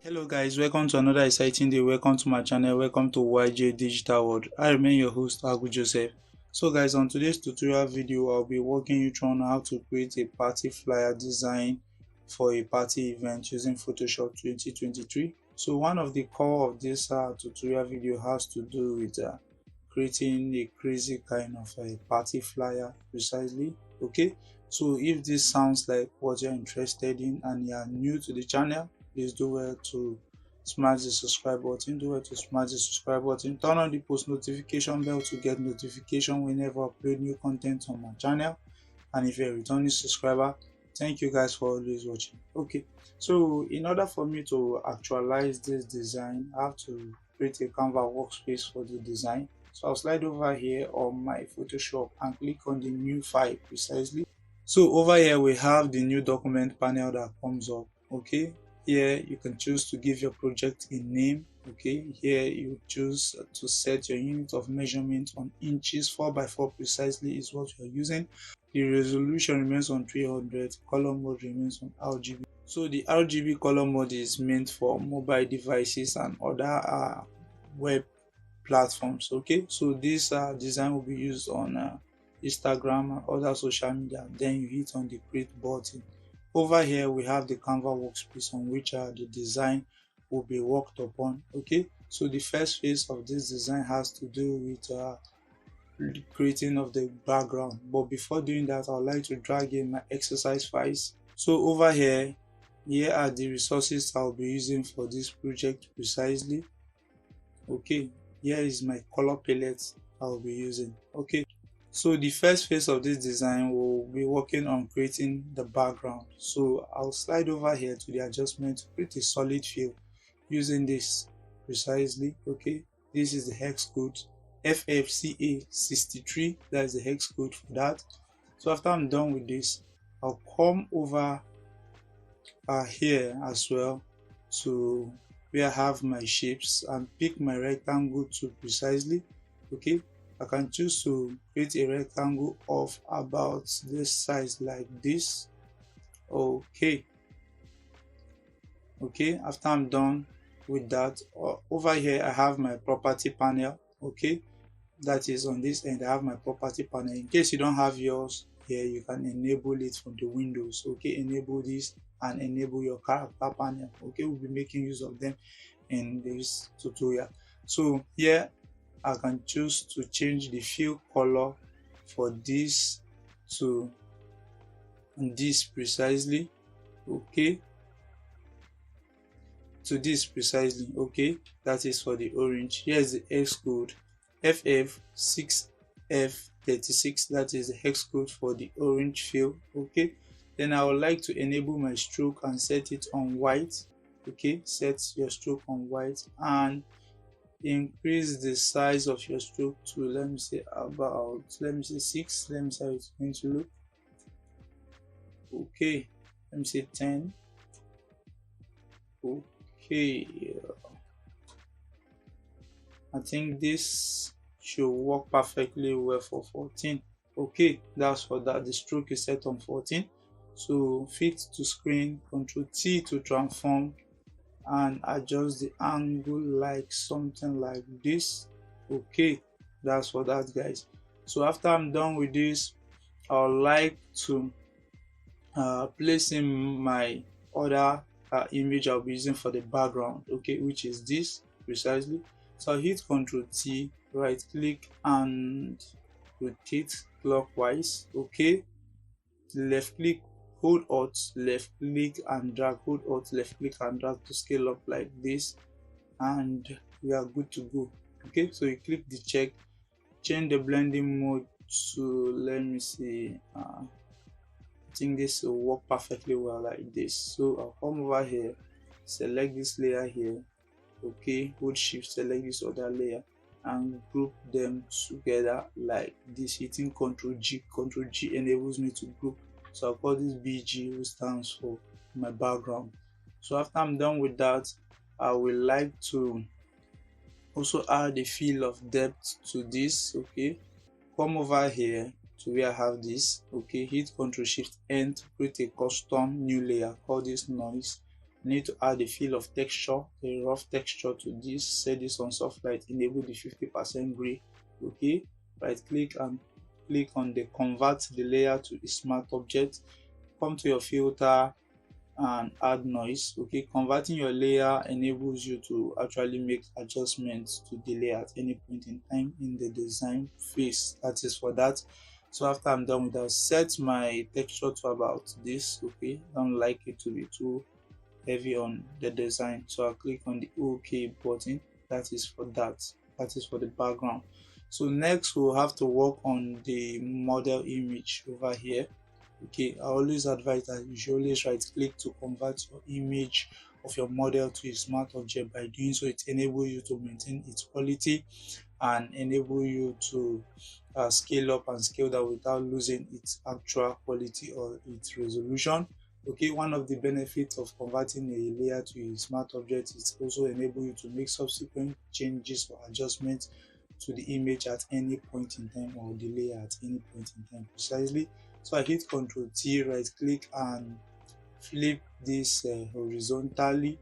Hello guys, welcome to another exciting day. Welcome to my channel. Welcome to YJ Digital World. I remain your host Agu Joseph. So guys, on today's tutorial video I'll be walking you through on how to create a party flyer design for a party event using Photoshop 2023. So one of the core of this tutorial video has to do with creating a crazy kind of a party flyer precisely. Okay, so if this sounds like what you're interested in and you are new to the channel, please do well to smash the subscribe button. Turn on the post notification bell to get notification whenever I upload new content on my channel. And if you're a returning subscriber, thank you guys for always watching. Okay, so in order for me to actualize this design, I have to create a Canva workspace for the design. So I'll slide over here on my Photoshop and click on the new file precisely. So over here we have the new document panel that comes up. Okay, here you can choose to give your project a name. Okay, here you choose to set your unit of measurement on inches. 4x4 precisely is what you're using. The resolution remains on 300. Color mode remains on RGB. So the RGB color mode is meant for mobile devices and other web platforms. Okay, so this design will be used on Instagram and other social media. Then you hit on the create button. Over here we have the Canva workspace on which the design will be worked upon. Okay, so the first phase of this design has to do with the creating of the background. But before doing that, I would like to drag in my exercise files. So over here are the resources I'll be using for this project precisely. Okay, here is my color palette I'll be using. Okay, so the first phase of this design will be working on creating the background. So I'll slide over here to the adjustment to create a solid fill using this precisely. Okay, this is the hex code FFCA63. That is the hex code for that. So after I'm done with this, I'll come over here as well to where I have my shapes and pick my rectangle tool precisely. Okay, I can choose to create a rectangle of about this size like this. Okay, after I'm done with that, over here I have my property panel. Okay, that is on this end. I have my property panel. In case you don't have yours here, you can enable it from the windows. Okay, enable this and enable your character panel. Okay, we'll be making use of them in this tutorial. So here I can choose to change the fill color for this to this precisely. Okay, to this precisely. Okay, that is for the orange. Here's the hex code FF6F36. that is the hex code for the orange fill. Okay, then I would like to enable my stroke and set it on white. Okay, set your stroke on white and increase the size of your stroke to, let me say 6. Let me see how it's going to look. Okay, let me say 10. Okay, I think this should work perfectly well for 14. Okay, that's for that. The stroke is set on 14. So fit to screen, Ctrl T to transform and adjust the angle like something like this. Okay, that's for that, guys. So after I'm done with this, I would like to place in my other image I'll be using for the background. Okay, which is this precisely. So I'll hit Ctrl T, right click and rotate clockwise. Okay, left click, hold Alt, left click and drag, hold Alt, left click and drag to scale up like this, and we are good to go. Okay, so you click the check, change the blending mode to, let me see, I think this will work perfectly well like this. So I'll come over here, select this layer here. Okay, hold shift, select this other layer and group them together like this. Hitting Ctrl G enables me to group. So I'll call this BG, which stands for my background. So after I'm done with that, I will like to also add a feel of depth to this. Okay, come over here to where I have this. Okay, hit Ctrl Shift N to create a custom new layer. Call this noise. I need to add a feel of texture, a rough texture to this. Set this on soft light, enable the 50% gray. Okay, right click and click on the convert the layer to a smart object. Come to your filter and add noise. Okay, converting your layer enables you to actually make adjustments to the layer at any point in time in the design phase. That is for that. So after I'm done with that, set my texture to about this. Okay, I don't like it to be too heavy on the design, so I'll click on the OK button. That is for that. That is for the background. So next we'll have to work on the model image over here. Okay, I always advise that you should always right click to convert your image of your model to a smart object. By doing so, it enables you to maintain its quality and enable you to scale up and scale down without losing its actual quality or its resolution. Okay, one of the benefits of converting a layer to a smart object is also enable you to make subsequent changes or adjustments to the image at any point in time, or the layer at any point in time precisely. So I hit Ctrl T, right click and flip this horizontally.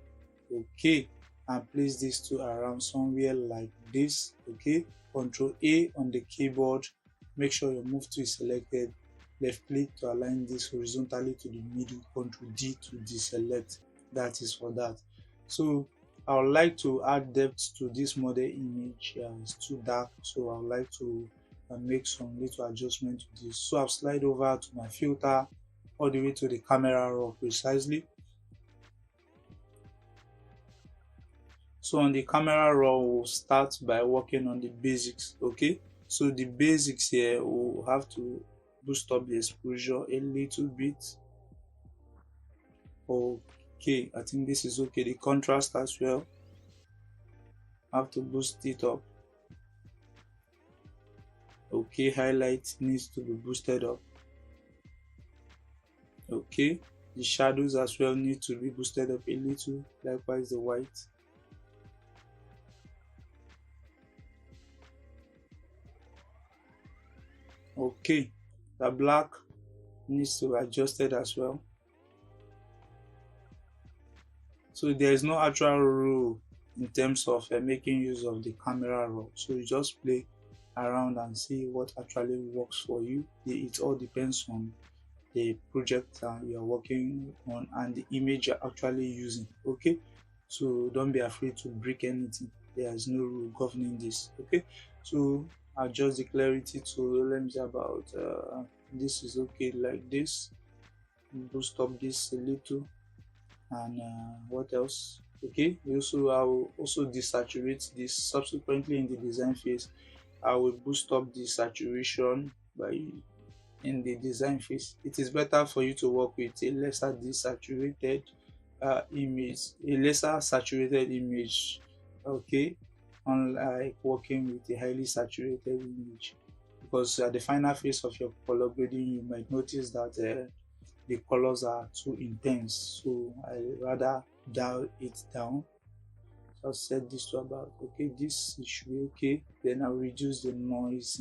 Okay, and place these two around somewhere like this. Okay, Ctrl A on the keyboard, make sure your move tool is selected. Left click to align this horizontally to the middle. Ctrl D to deselect. That is for that. So I would like to add depth to this model image. It's too dark, so I would like to make some little adjustment to this. So I'll slide over to my filter all the way to the camera raw precisely. So on the camera raw, we'll start by working on the basics. Okay, so the basics here, we'll have to boost up the exposure a little bit. Okay, I think this is okay. The contrast as well, I have to boost it up. Okay, highlight needs to be boosted up. Okay, the shadows as well need to be boosted up a little, likewise the white. Okay, the black needs to be adjusted as well. So there is no actual rule in terms of making use of the camera raw, so you just play around and see what actually works for you. It all depends on the project you're working on and the image you're actually using. Okay, so don't be afraid to break anything. There is no rule governing this. Okay, so adjust the clarity to, let me say, about this is okay like this. Boost up this a little, and what else? Okay, also I will also desaturate this subsequently in the design phase. I will boost up the saturation by in the design phase. It is better for you to work with a lesser desaturated image, a lesser saturated image. Okay, unlike working with a highly saturated image, because at the final phase of your color grading, you might notice that the colors are too intense, so I rather dial it down. So I'll set this to about, okay, this should be okay. Then I'll reduce the noise.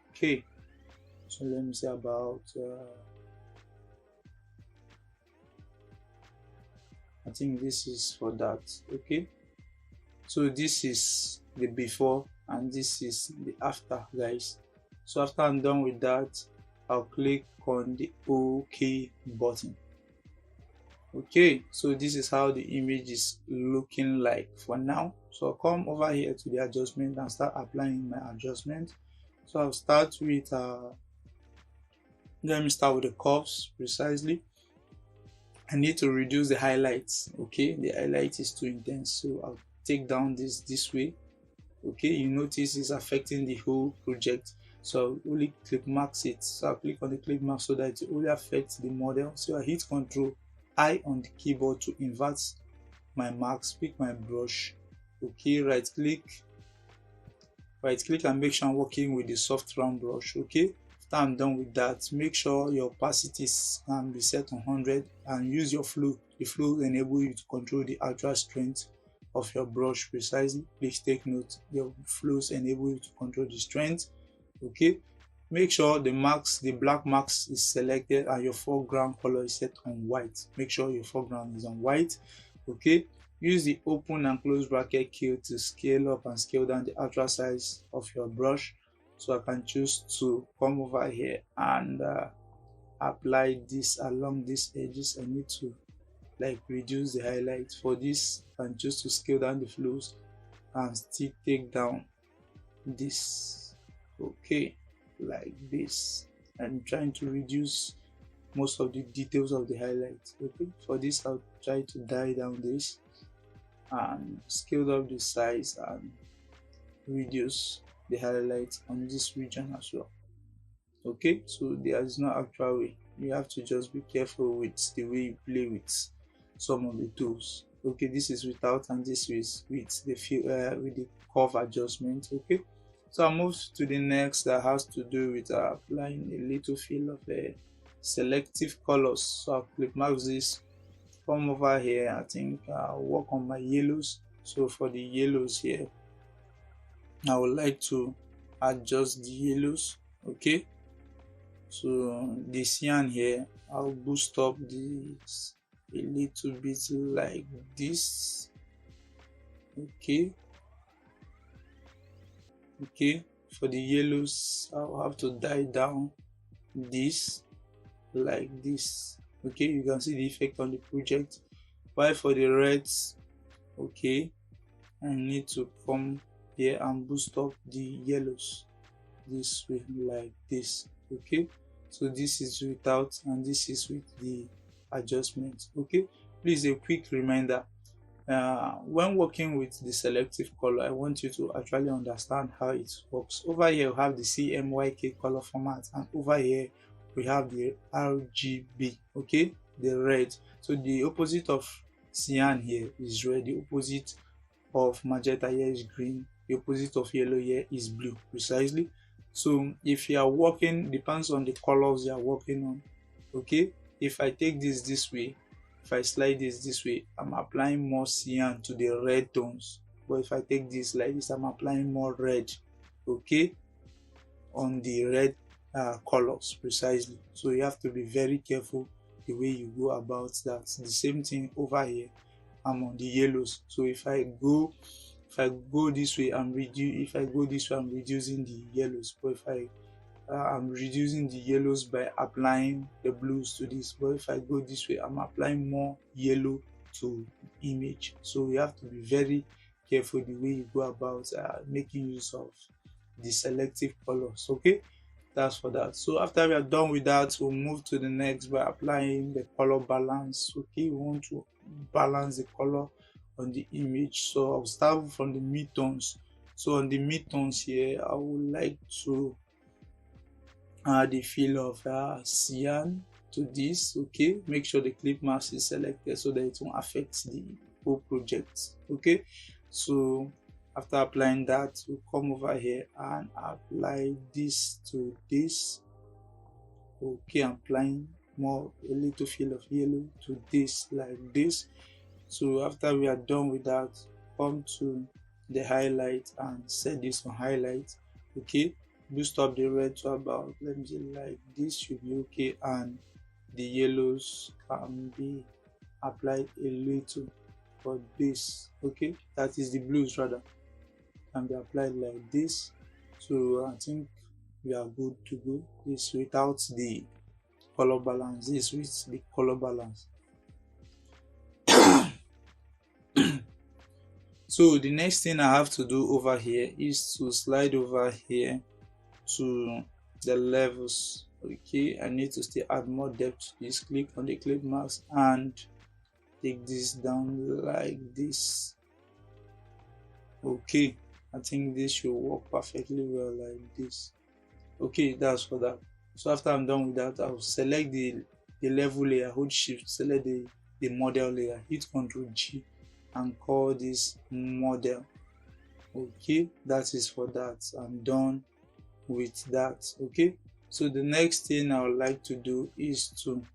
Okay, so let me say about I think this is for that. Okay, so this is the before and this is the after, guys. So after I'm done with that, I'll click on the OK button. Okay, so this is how the image is looking like for now. So I'll come over here to the adjustment and start applying my adjustment. So I'll start with let me start with the curves precisely. I need to reduce the highlights. Okay, the highlight is too intense, so I'll take down this way. Okay, you notice it's affecting the whole project, so I'll only click marks it. So I'll click on the click mark so that it only affects the model. So I hit Ctrl I on the keyboard to invert my marks, pick my brush. Okay, right click and make sure I'm working with the soft round brush. Okay, after I'm done with that, make sure your opacities can be set on 100 and use your flow. The flow will enable you to control the actual strength of your brush precisely. Please take note, your flows enable you to control the strength. Okay, make sure the black marks is selected and your foreground color is set on white. Make sure your foreground is on white. Okay, use the open and close bracket key to scale up and scale down the actual size of your brush. So I can choose to come over here and apply this along these edges. I need to like reduce the highlight. For this, I can choose to scale down the flows and still take down this. Okay, like this. I'm trying to reduce most of the details of the highlights. Okay, for this I'll try to die down this and scale up the size and reduce the highlights on this region as well. Okay, so there is no actual way. You have to just be careful with the way you play with some of the tools. Okay, this is without and this is with the curve adjustment. Okay, so I'll move to the next that has to do with applying a little feel of selective colors. So I'll click mark this, come over here. I think I'll work on my yellows. So for the yellows here, I would like to adjust the yellows. Okay, so the cyan here, I'll boost up this a little bit like this. Okay, for the yellows I'll have to die down this like this. Okay, you can see the effect on the project. While for the reds, okay, I need to come here and boost up the yellows this way like this. Okay, so this is without and this is with the adjustment. Okay, please, a quick reminder, when working with the selective color, I want you to actually understand how it works. Over here we have the CMYK color format, and over here we have the RGB. Okay, the red. So the opposite of cyan here is red, the opposite of magenta here is green, the opposite of yellow here is blue, precisely. So if you are working, depends on the colors you are working on. Okay, if I take this way, if I slide this way, I'm applying more cyan to the red tones. But if I take this like this, I'm applying more red, okay, on the red colors, precisely. So you have to be very careful the way you go about that. The same thing over here, I'm on the yellows. So if I go this way, I'm reducing the yellows. But if I'm reducing the yellows by applying the blues to this. But if I go this way, I'm applying more yellow to image. So you have to be very careful the way you go about making use of the selective colors. Okay, that's for that. So after we are done with that, we'll move to the next by applying the color balance. Okay, we want to balance the color on the image. So I'll start from the midtones. So on the midtones here, I would like to add the feel of cyan to this. Okay, make sure the clip mask is selected so that it won't affect the whole project. Okay, so after applying that, we'll come over here and apply this to this. Okay, I'm applying a little feel of yellow to this like this. So after we are done with that, come to the highlight and set this on highlight. Okay, boost up the red to about, let me say, like this should be okay, and the yellows can be applied a little for this. Okay, that is the blues rather, can be applied like this. So I think we are good to go. This without the color balance, this with the color balance. So the next thing I have to do over here is to slide over here to the levels. Okay, I need to still add more depth. Just click on the clip mask and take this down like this. Okay, I think this should work perfectly well like this. Okay, that's for that. So after I'm done with that, I'll select the level layer, hold shift, select the model layer, hit Ctrl G and call this model. Okay, that is for that. I'm done with that. Okay, so the next thing I would like to do is to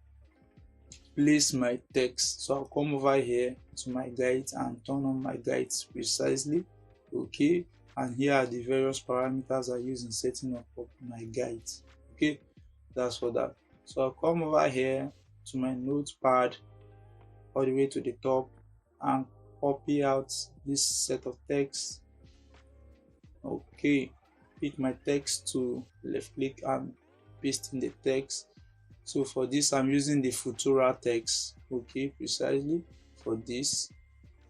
place my text. So I'll come over here to my guides and turn on my guides precisely. Okay, and here are the various parameters I use in setting up my guides. Okay, that's for that. So I'll come over here to my notepad all the way to the top and copy out this set of text. Okay, pick my text to left click and paste in the text. So for this I'm using the Futura text. Okay, precisely for this.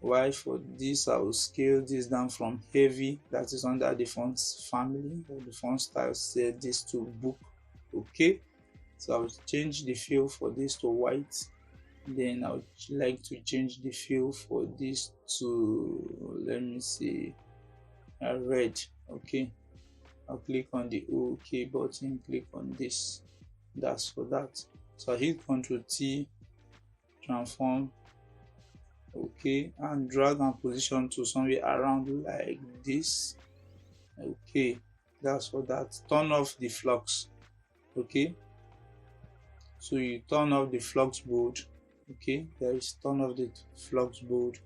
Why for this I will scale this down from heavy, that is under the font family or the font style, set this to book. Okay, so I'll change the fill for this to white. Then I would like to change the fill for this to, let me see, red. Okay, I'll click on the OK button, click on this. That's for that. So I hit Ctrl T, transform. Okay, and drag and position to somewhere around like this. Okay, that's for that. Turn off the flux. Okay, so you turn off the flux board. Okay, there is turn off the flux board.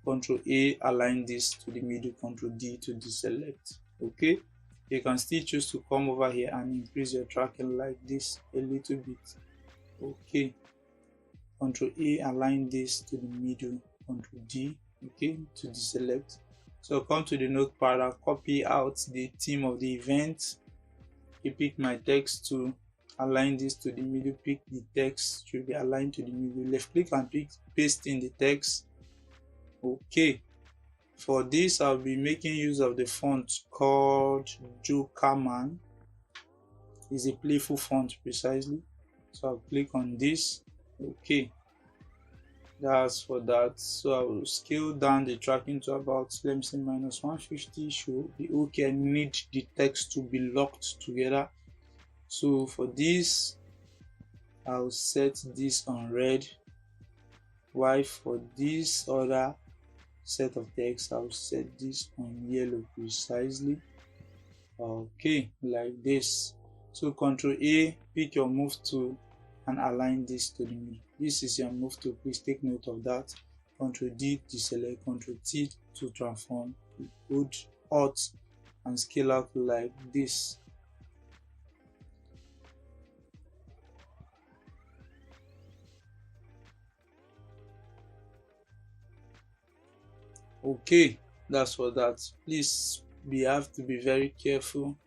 Ctrl A, align this to the middle. Ctrl D to deselect. Okay, you can still choose to come over here and increase your tracking like this a little bit. Okay, Ctrl A, align this to the middle. Ctrl D, okay, to deselect. So come to the notepad and copy out the theme of the event. You pick my text to align this to the middle. Pick the text to be aligned to the middle. Left click and paste in the text. Okay, for this I'll be making use of the font called Jokerman. It's a playful font precisely. So I'll click on this. Okay, that's for that. So I will scale down the tracking to about, let me say, -150 should be okay. I need the text to be locked together. So for this I'll set this on red, while for this other set of text I'll set this on yellow precisely. Okay, like this. So Ctrl A, pick your move tool and align this to the middle. This is your move tool, please take note of that. Ctrl D to select, Ctrl T to transform, hold Alt and scale out like this. Okay, that's for that. Please have to be very careful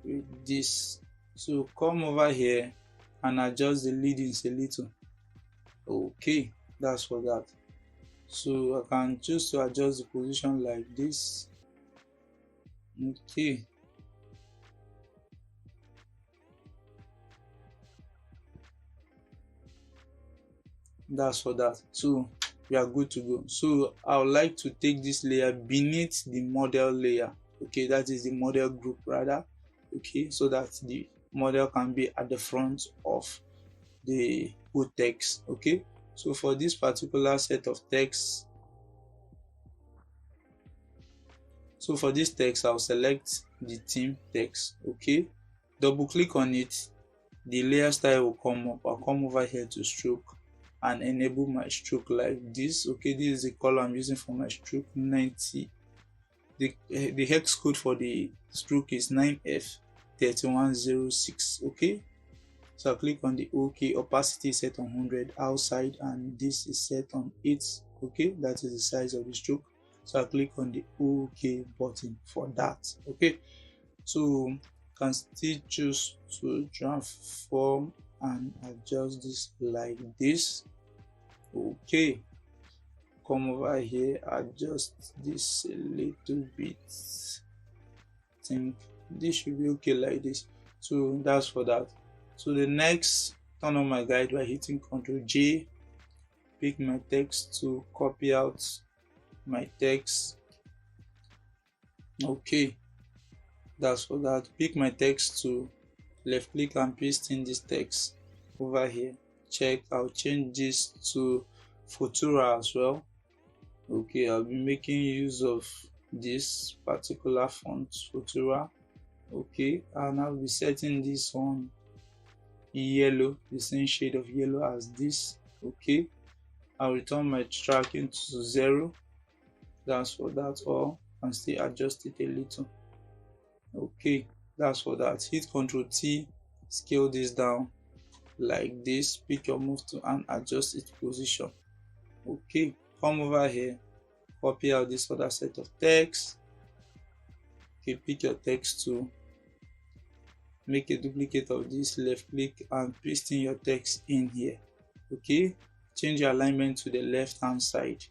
with this. So come over here and adjust the leadings a little. Okay, that's for that. So I can choose to adjust the position like this. Okay, that's for that. So we are good to go. So I would like to take this layer beneath the model layer. Okay, that is the model group rather. Okay, so that the model can be at the front of the whole text. Okay, so for this particular set of text, so for this text I'll select the theme text. Okay, double click on it, the layer style will come up. I'll come over here to stroke and enable my stroke like this. Okay, this is the color I'm using for my stroke, 90. The hex code for the stroke is 9F3106. Okay, so I'll click on the OK. Opacity set on 100 outside and this is set on 8. Okay, that is the size of the stroke. So I'll click on the OK button for that. Okay, so can still choose to transform and adjust this like this. Okay, come over here, adjust this a little bit. I think this should be okay like this. So that's for that. So the next, turn on my guide by hitting Ctrl J, pick my text to copy out my text. Okay, that's for that. Pick my text to left click and paste in this text over here. Check, I'll change this to Futura as well. Okay, I'll be making use of this particular font, Futura. Okay, and I'll be setting this one yellow, the same shade of yellow as this. Okay, I'll return my tracking to 0. That's for that all. and still adjust it a little. Okay, that's for that. Hit Ctrl T, scale this down like this, pick your move tool and adjust its position. Okay, come over here, copy out this other set of text. Okay, pick your text tool, make a duplicate of this, left click and paste in your text in here. Okay, change your alignment to the left hand side.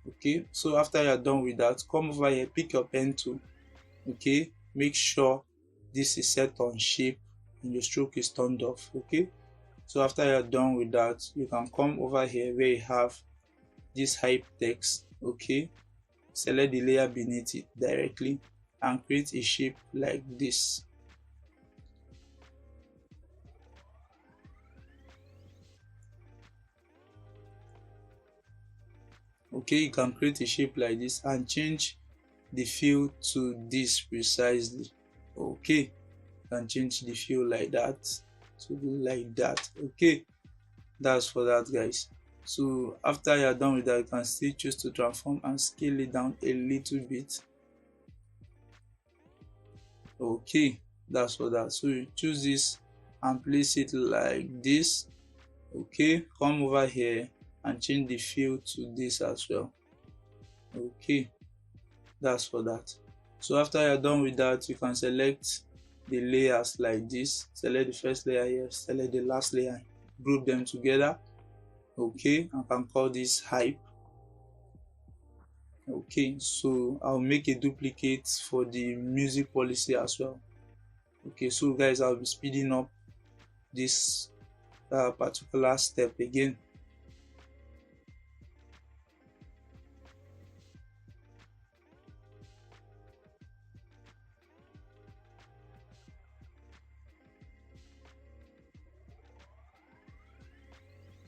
Okay, so after you're done with that, come over here, pick your pen tool. Okay, make sure this is set on shape and your stroke is turned off. Okay, so after you're done with that, you can come over here where you have this hype text. Okay, select the layer beneath it directly and create a shape like this. Okay, you can create a shape like this and change the fill to this precisely. Okay, you can change the fill like that to like that. Okay, that's for that, guys. So after you're done with that, you can still choose to transform and scale it down a little bit. Okay, that's for that. So you choose this and place it like this. Okay, come over here and change the fill to this as well. Okay, that's for that. So after you're done with that, you can select the layers like this. Select the first layer here, select the last layer, group them together. Okay, I can call this hype. Okay, so I'll make a duplicate for the music policy as well. Okay, so guys, I'll be speeding up this particular step again.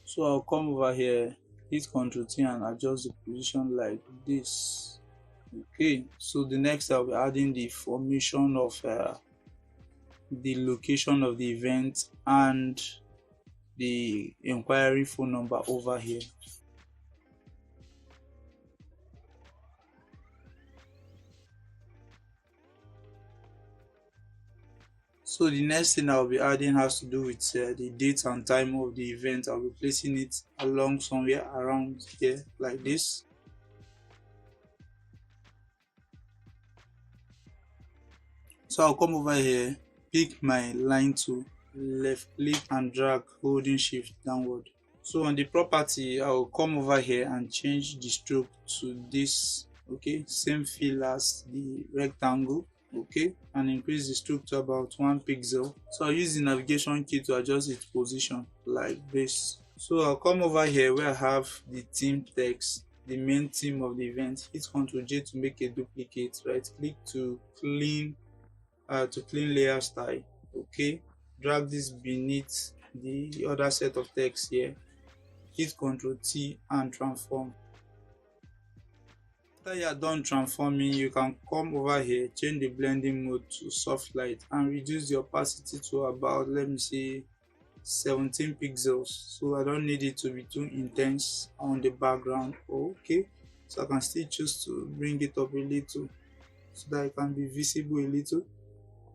So I'll come over here, hit Ctrl T and adjust the position like this. Okay, so the next I'll be adding the formation of the location of the event and the inquiry phone number over here. So the next thing I'll be adding has to do with the date and time of the event. I'll be placing it along somewhere around here like this. So I'll come over here, pick my line tool, left click and drag holding shift downward. So on the property, I'll come over here and change the stroke to this. Okay, same fill as the rectangle. Okay, and increase the stroke to about 1 pixel. So I'll use the navigation key to adjust its position like this. So I'll come over here where I have the theme text, the main theme of the event. Hit Ctrl J to make a duplicate. Right click to clean layer style. Okay, drag this beneath the other set of text here. Hit Ctrl T and transform. After you are done transforming, you can come over here, change the blending mode to soft light and reduce the opacity to about, let me say, 17 pixels. So I don't need it to be too intense on the background. Okay, so I can still choose to bring it up a little so that it can be visible a little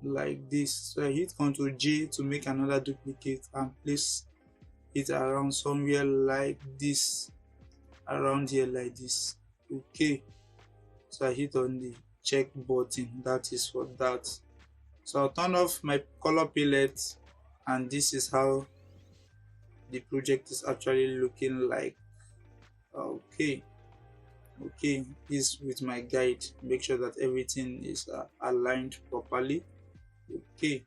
like this. So I hit Ctrl J to make another duplicate and place it around somewhere like this, around here like this. Okay, so I hit on the check button. That is for that. So I'll turn off my color palette and this is how the project is actually looking like. Okay, this with my guide, make sure that everything is aligned properly. Okay,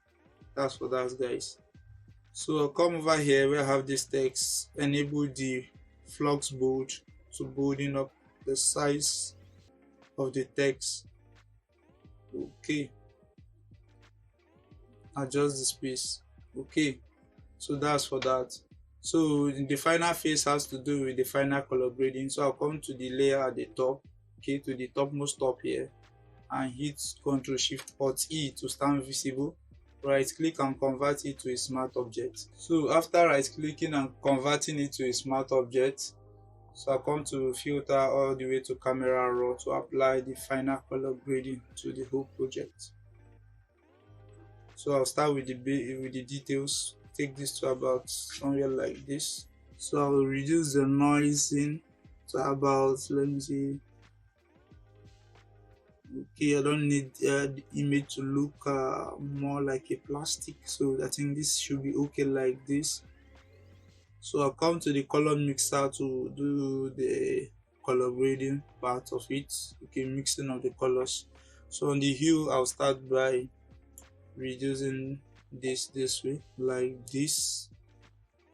that's for that, guys. So I'll come over here where I have this text, enable the flux bold to bolding up the size of the text. Okay, adjust the space. Okay, so that's for that. So the final phase has to do with the final color grading. So I'll come to the layer at the top, okay, to the topmost top here, and hit Ctrl Shift Alt E to stand visible. Right click and convert it to a smart object. So after right clicking and converting it to a smart object, So I'll come to filter all the way to camera raw to apply the final color grading to the whole project. So I'll start with the details, take this to about somewhere like this. So I'll reduce the noise in to about, let me see, okay, I don't need the image to look more like a plastic, so I think this should be okay like this. So I'll come to the color mixer to do the color grading part of it, okay, mixing of the colors. So on the hue, I'll start by reducing this way like this.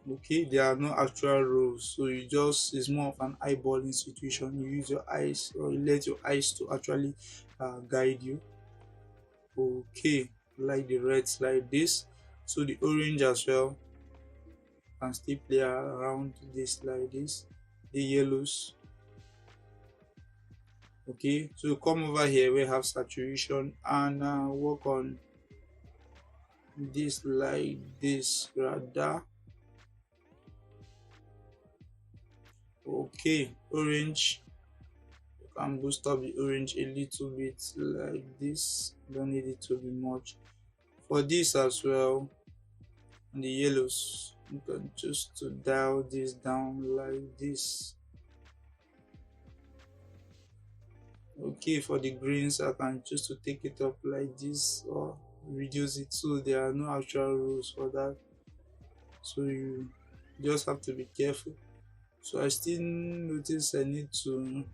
Okay, there are no actual rules, so you just, it's more of an eyeballing situation. You use your eyes, or you let your eyes to actually guide you. Okay, like the reds like this. So the orange as well can still play around this like this. The yellows. Okay, so come over here, we have saturation, and work on this like this rather. Okay, orange, you can boost up the orange a little bit like this, don't need it to be much. For this as well, the yellows, you can just to dial this down like this. Okay, for the greens, I can choose to take it up like this or reduce it, so there are no actual rules for that, so you just have to be careful. So I still notice I need to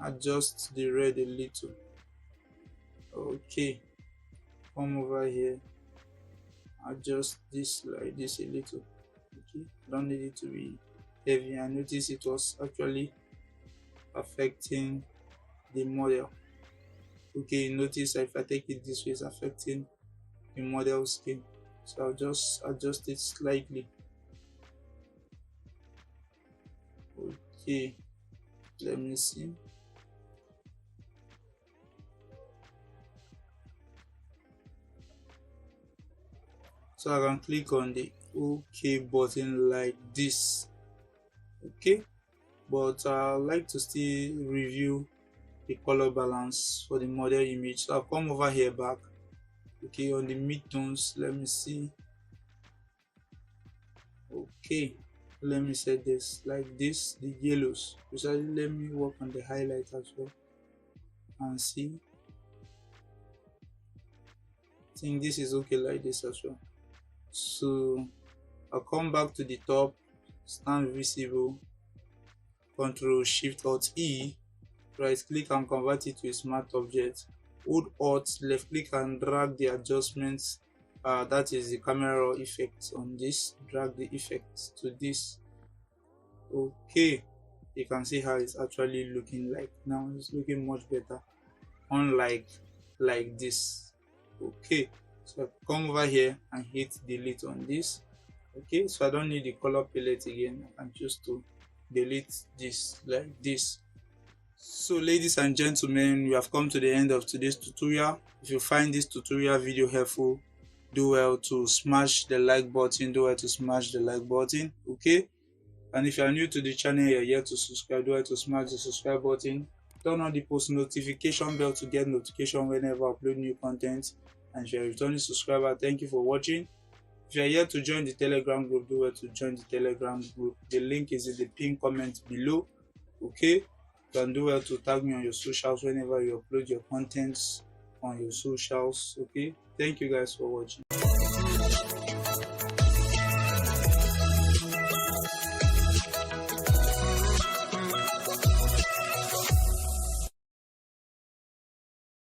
adjust the red a little. Okay, come over here, adjust this like this a little. Okay, don't need it to be heavy. I noticed it was actually affecting the model. Okay, notice if I take it this way, it's affecting the model skin, so I'll just adjust it slightly. Okay, let me see. So I can click on the OK button like this. Okay, but I like to still review the color balance for the model image. So I'll come over here back. Okay, on the midtones, let me see. Okay, let me set this like this, the yellows. Precisely, let me work on the highlight as well and see. I think this is okay like this as well. So I'll come back to the top, stand visible, Control Shift Alt E, right click and convert it to a smart object. Hold Alt, left click and drag the adjustments, that is the camera effect on this, drag the effect to this. Okay, you can see how it's actually looking like now. It's looking much better, unlike like this. Okay, so come over here and hit delete on this. Okay, so I don't need the color palette again. I can choose to delete this like this. So ladies and gentlemen, we have come to the end of today's tutorial. If you find this tutorial video helpful, do well to smash the like button, okay? And if you are new to the channel, you're yet to subscribe, do well to smash the subscribe button. Turn on the post notification bell to get notification whenever I upload new content. And if you're a returning subscriber, thank you for watching. If you are yet to join the Telegram group, do well to join the Telegram group. The link is in the pinned comment below. Okay, you can do well to tag me on your socials whenever you upload your contents on your socials. Okay, thank you guys for watching.